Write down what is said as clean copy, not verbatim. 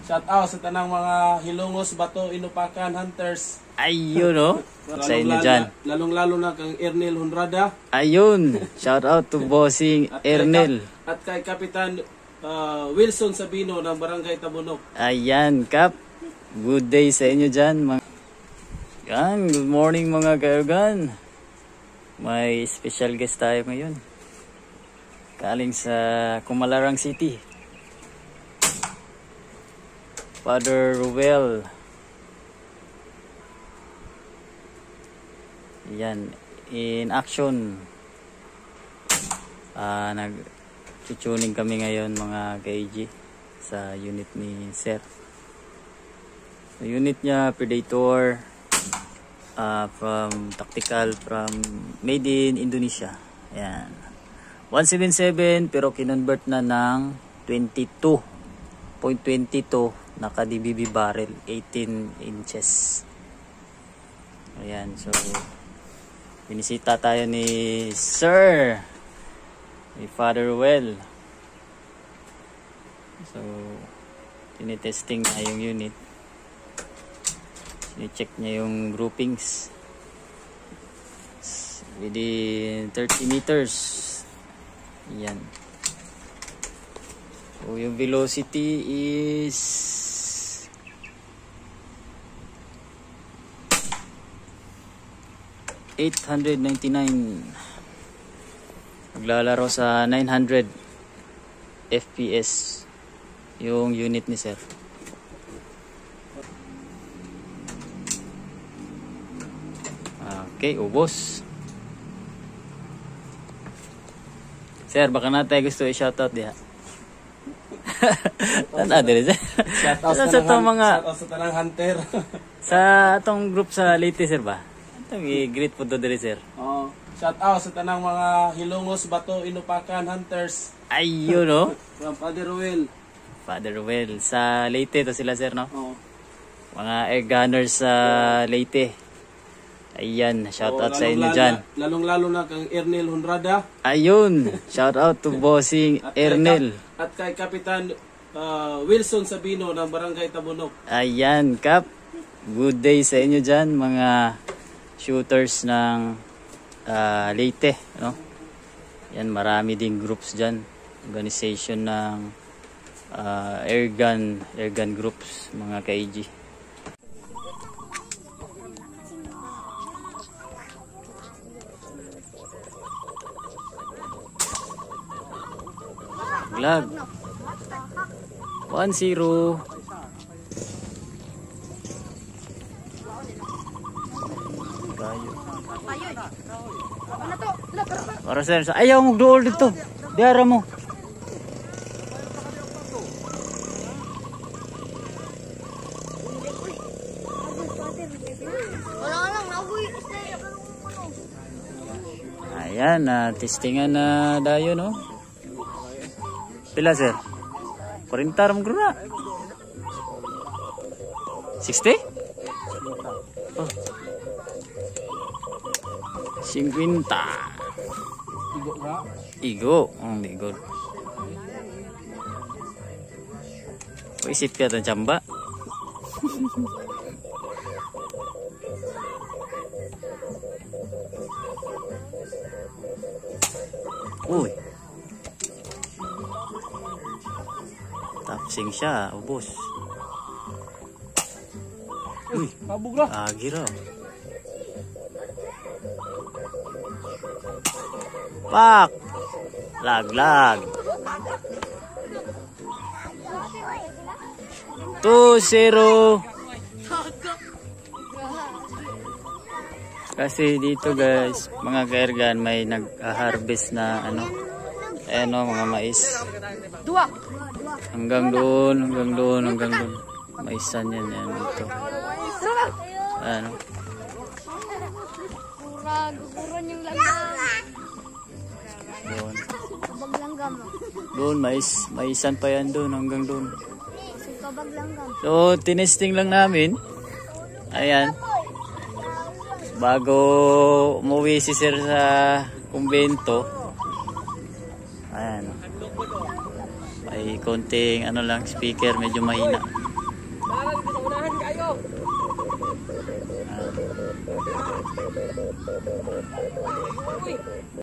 Shout out sa tanang mga Hilongos, Bato, Inupakan, Hunters. Ayun no. Sa inyo dyan. Lalong-lalo na kang Ernel Honrada. Ayun. Shout out to Bossing Ernel. At kay Kapitan Wilson Sabino ng Barangay Tabunok. Ayan, Kap. Good day sa inyo dyan. Yan, good morning mga kaergan. May special guest tayo ngayon. Galing sa Kumalarang City. Father Ruel. Yan, in action. Nag-tuning kami ngayon mga KG sa unit ni Sir. So, unit niya Predator from tactical from made in Indonesia. Yan. 177 pero kinonvert na ng 22.22 naka DBB barrel 18 inches. Ayan, so binisita tayo ni Sir, ni Father Well. So tinitesting na yung unit, i-check niya yung groupings within 30 meters. Ayan. So yung velocity is 899. Maglalaro sa 900 FPS yung unit ni Sir. Okay, ubos. Sir, baka na tayo gusto i-shoutout diha. Shoutout sa tanang hunter. Sa atong group sa Leyte, Sir ba? I-greet po doon, Sir. Shout out sa tanang mga Hilongos, Bato, Inupakan, Hunters. Ayun no. From Father Ruel. Father Ruel. Sa Leyte to sila, Sir, no? Mga air gunners sa Leyte. Ayan, shout out sa inyo dyan. Lalong-lalo na kang Ernel Honrada. Ayun, shout out to Bossing Ernel. At kay Kapitan Wilson Sabino ng Barangay Tabunok. Ayan, Kap. Good day sa inyo dyan, mga shooters ng Leyte, no? Yan, marami ding groups dyan, organization ng airgun groups, mga ka-AG. Lag 1-0. Para Sir, ayaw mo dool dito. Diara mo. Ayan, testingan na dayo, no? Pila, Sir? 40 ram gruna. 60? Oh. 50. Igo. Igo. Isip ka itong tsamba. Uy. Tapsing siya. Ubos. Uy. Kabog na. Agi raw. Pak! Lag. 2-0. Kasi dito guys, mga kaergan, may nag-harvest na mga mais. Hanggang doon. Maisan yan dito. Kurang yung langgam. Doon, maisan pa yan doon, hanggang doon. So, tinesting lang namin. Ayan. Bago umuwi si Sir sa kumbento. Ayan. May konting speaker, medyo mahina. Parang sa unahan kayo. Uy.